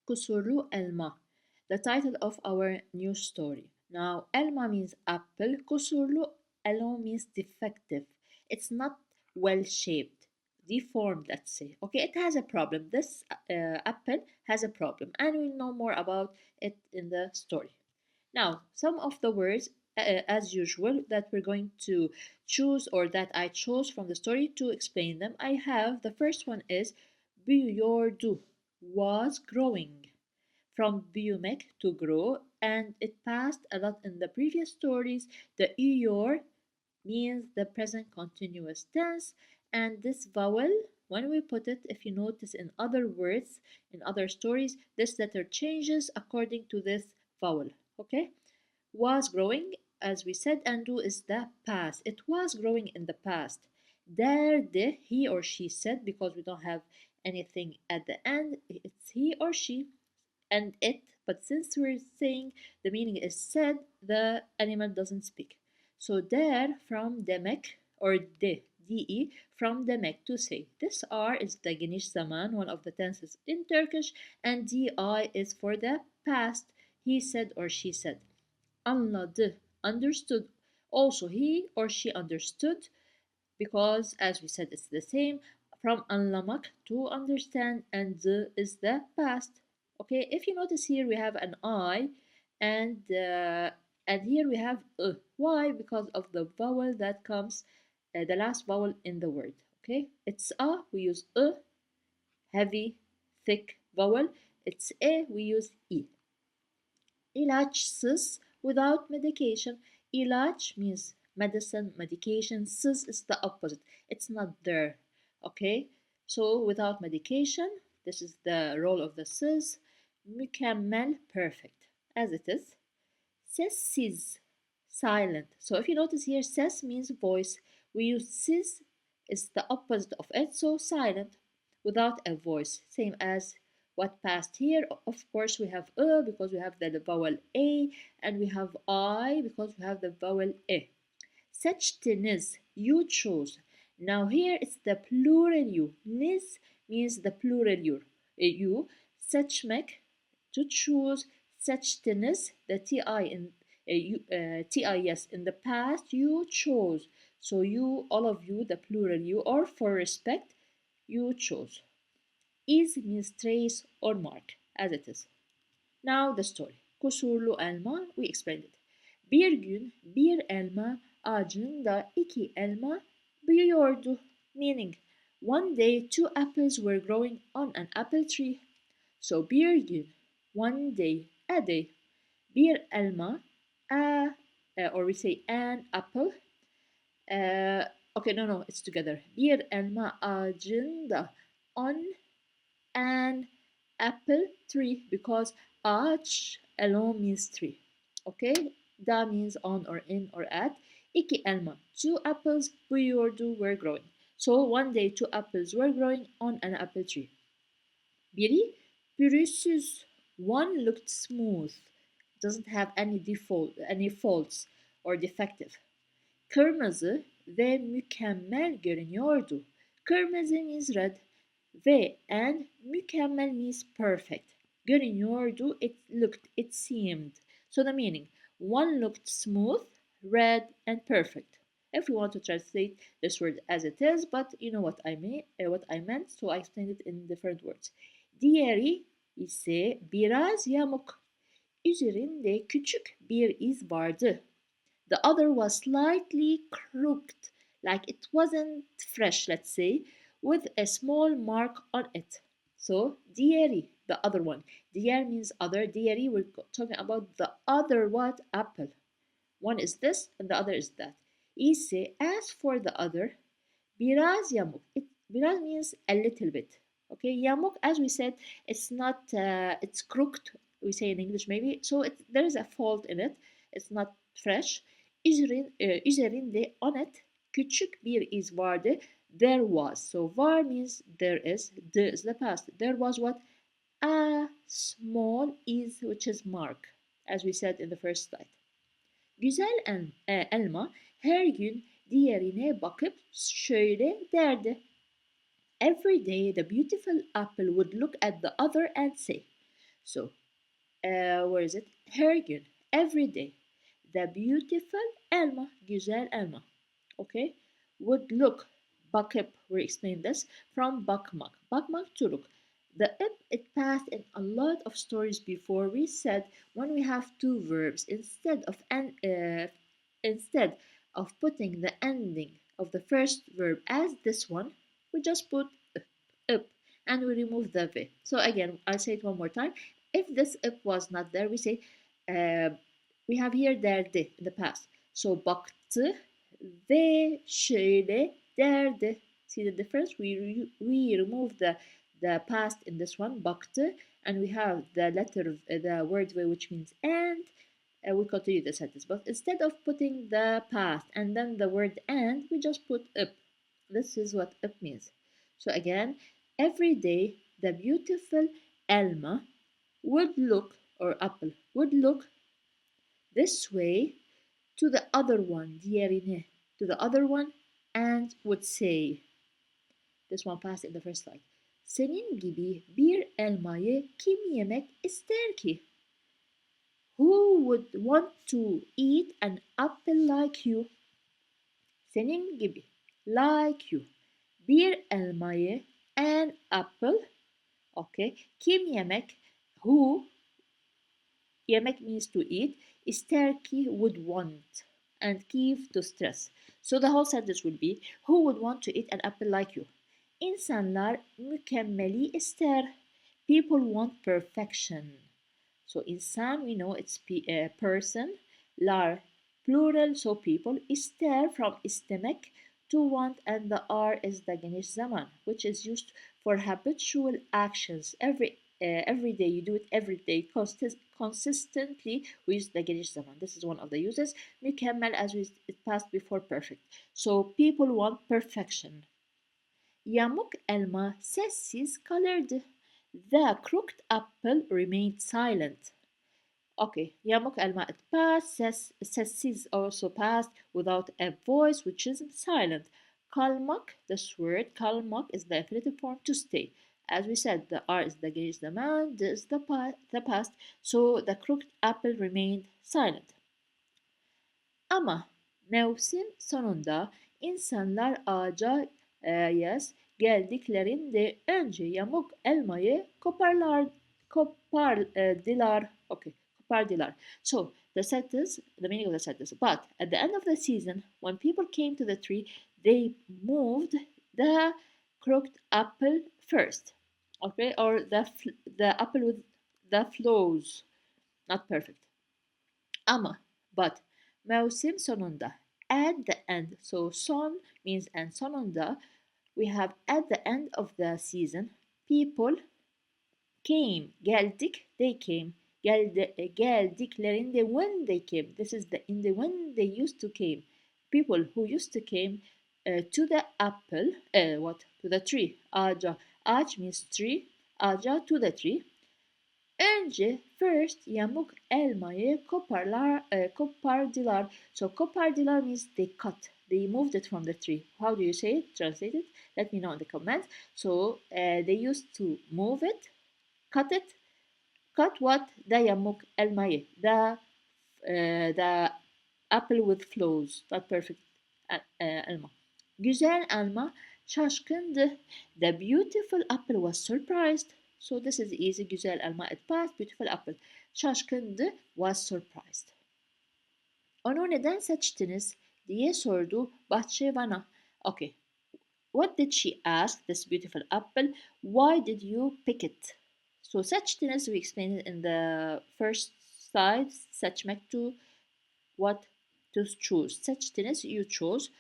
Kusurlu elma, the title of our new story. Now, elma means apple, kusurlu elma means defective. It's not well shaped, deformed, let's say. Okay, it has a problem. This apple has a problem, and we'll know more about it in the story. Now, some of the words, as usual, that we're going to choose or that I chose from the story to explain them. I have the first one is büyüyordu, was growing. From büyümek to grow, and it passed a lot in the previous stories. The yor means the present continuous tense, and this vowel, when we put it, if you notice in other words, in other stories, this letter changes according to this vowel. Okay, was growing, as we said, and do is the past. It was growing in the past. Derdi, he or she said, because we don't have anything at the end, it's he or she and it, but since we're saying the meaning is said, the animal doesn't speak. So there from demek or de from demek to say. This R is the geniş zaman, one of the tenses in Turkish, and di is for the past. He said or she said. Anladı, understood. Also he or she understood, because as we said it's the same from anlamak to understand, and the is the past. Okay, if you notice here we have an I, and here we have why? Because of the vowel that comes, the last vowel in the word. Okay, it's a, we use heavy thick vowel. It's a, we use e. İlaçsız, without medication. İlaç means medicine, medication. Sız is the opposite. It's not there. Okay? So without medication, this is the role of the sız. Mükemmel, perfect. As it is. Sessiz, silent. So if you notice here, ses means voice. We use siz is the opposite of it, so silent, without a voice. Same as what passed here. Of course, we have because we have the vowel a, and we have I because we have the vowel e. Seçtiniz, you chose. Now here it's the plural you. Niz means the plural you. Seçmek, to choose. Seçtiniz, the ti in tis in the past, you chose. So you, all of you, the plural you, or for respect, you chose. Is means trace or mark, as it is. Now the story. Kusurlu elma, we explained it. Bir gün bir elma ağacında iki elma büyüyordu. Meaning, one day two apples were growing on an apple tree. So bir gün, one day, a day. Bir elma, or we say an apple. Okay, no, it's together. Bir elma ağacında on an apple tree, because ağaç alone means tree. Okay, da means on or in or at. İki elma, two apples büyüyordu, were growing. So one day two apples were growing on an apple tree. Biri pürüzsüz, one looked smooth, doesn't have any faults or defective. Kırmızı ve mükemmel görünüyordu. Kırmızı means red ve and mükemmel means perfect. Görünüyordu, it looked, it seemed. So the meaning, one looked smooth, red, and perfect. If we want to translate this word as it is, but you know what I mean, what I meant, so I explained it in different words. Diğeri ise biraz yamuk. Üzerinde küçük bir iz vardı. The other was slightly crooked, like it wasn't fresh, let's say, with a small mark on it. So, diğeri, the other one. Diğer means other. Diğeri, we're talking about the other what? Apple. One is this and the other is that. İse, as for the other, biraz yamuk. Biraz means a little bit. Okay, yamuk, as we said, it's not, it's crooked, we say in English maybe. So there is a fault in it. It's not fresh. Üzerinde on it küçük bir iz vardı. There was. So var means there is. The is the past. There was what? A small is, which is mark, as we said in the first slide. Güzel elma her gün diğerine bakıp şöyle derdi. Every day the beautiful apple would look at the other and say. So, where is it? Her gün. Every day. The beautiful elma. Güzel elma. Okay? Would look. Bakıp. We explained this. From bakmak. Bakmak to look. The ip, it passed in a lot of stories before. We said when we have two verbs, instead of putting the ending of the first verb as this one, we just put up and we remove the v. So again, I'll say it one more time. If this up was not there, we say uh, we have here derdi in the past. So baktı ve şöyle derdi. See the difference? We remove the past in this one, baktı, and we have the letter, the word ve, which means and. We continue the sentence, but instead of putting the past and then the word and, we just put up. This is what up means. So again, every day the beautiful elma would look, or apple, would look this way to the other one, diğerine, to the other one, and would say, this one passed in the first slide. Senin gibi bir elmayı kim yemek ister ki? Who would want to eat an apple like you? Senin gibi, like you. Bir elmayı, an apple, okay. Kim yemek, who, yemek means to eat, ister ki would want, and give to stress. So the whole sentence would be, who would want to eat an apple like you? İnsanlar mükemmeli ister. People want perfection. So insan, we know it's person, lar, plural, so people, ister from istemek, to want, and the R is the geniş zaman, which is used for habitual actions. Every day, you do it every day, consistently, we use the geniş zaman. This is one of the uses. Mükemmel, as it passed before perfect. So people want perfection. Yamuk elma sessiz kalırdı. The crooked apple remained silent. Okay, yamuk elma it passed, sessiz also passed without a voice, which is silent. Kalmak, this word, kalmak is the infinitive form to stay. As we said, the R is the geniş zaman, this is the past, so the crooked apple remained silent. Ama mevsim sonunda insanlar ağaca geldiklerinde önce yamuk elmayı kopardılar. Okay, kopardılar. So the meaning of the sentence. But at the end of the season, when people came to the tree, they moved the crooked apple first. Okay, or the apple with the flaws, not perfect. Ama, but, mevsim sonunda, at the end. So son means and sonunda. We have at the end of the season, people came. Geldik, they came. Geldiklerinde, when they came. This is the in the when they used to came. People who used to came to the apple, to the tree. Ağaca. Ağaç means tree. Ağaca, to the tree. Önce first yamuk elmayı kopardılar. So kopardılar means they cut. They moved it from the tree. How do you say it? Translate it. Let me know in the comments. So they used to move it, cut it. Cut what? The yamuk elmayı. The apple with flaws. Not perfect elma. Güzel elma şaşkındı. The beautiful apple was surprised. So this is easy. Güzel elma it passed. Beautiful apple. Şaşkındı was surprised. Onu neden seçtiniz diye sordu bahçıvana. Okay. What did she ask this beautiful apple? Why did you pick it? So seçtiniz, we explained it in the first slide. Seçmek to what? To choose. Seçtiniz, you chose.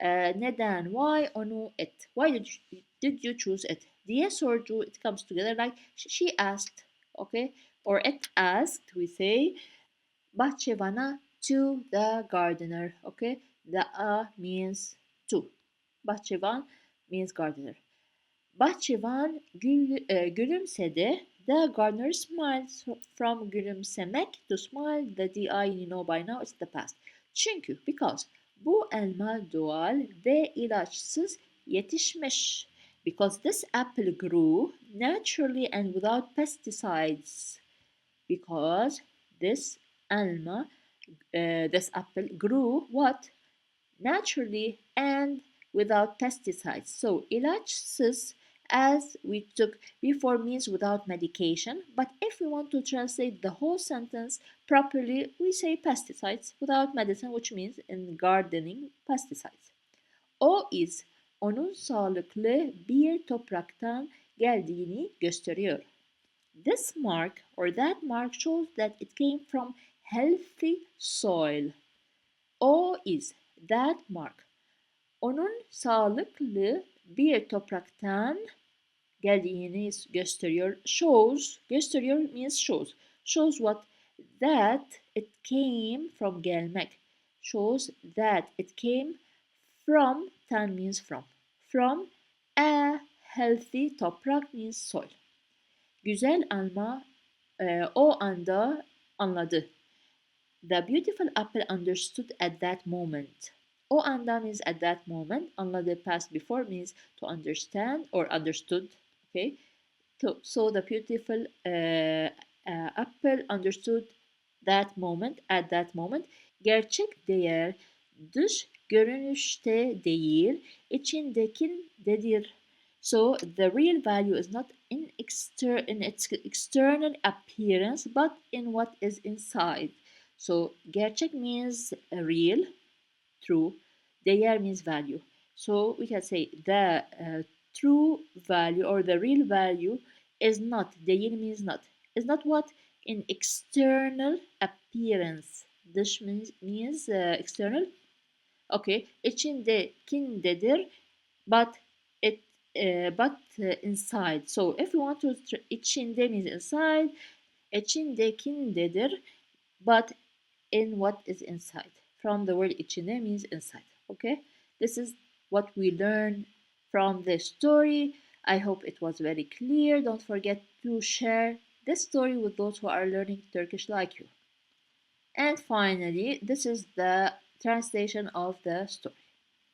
Neden? Why? Onu it. Why did you choose it? Diye sordu. It comes together like she asked. Okay? Or it asked. We say bahçıvana to the gardener. Okay? The a means to. Bahçıvan means gardener. Bahçıvan gülümsedi. The gardener smiled. From gülümsemek to smile. The di you know by now it's the past. Çünkü because bu elma doğal ve ilaçsız yetişmiş. Because this apple grew naturally and without pesticides. Because this alma, this apple grew what? Naturally and without pesticides. So ilaçsız, as we took before, means without medication, but if we want to translate the whole sentence properly, we say pesticides without medicine, which means in gardening pesticides. O is, onun sağlıklı bir topraktan geldiğini gösteriyor. This mark or that mark shows that it came from healthy soil. O is, that mark, onun sağlıklı bir topraktan geldiğini gösteriyor. Shows, gösteriyor means shows. Shows what? That it came from gelmek. Shows that it came from, tan means from. From a healthy toprak means soil. Güzel alma o anda anladı. The beautiful apple understood at that moment. O anda means at that moment. Anladı past before means to understand or understood. Okay. So the beautiful apple understood that moment at that moment. Gerçek değer dış görünüşte değil, içindekindedir. So the real value is not in its external appearance, but in what is inside. So gerçek means real, true. Değer means value. So we can say the true value or the real value is not. Değil means not. Is not what? In external appearance. Dış means external. Okay. İçindekindedir, but it inside. So if we want to içinde means inside, içindekindedir, but in what is inside. From the word içinde means inside. Okay, this is what we learn from this story. I hope it was very clear. Don't forget to share this story with those who are learning Turkish like you. And finally, this is the translation of the story.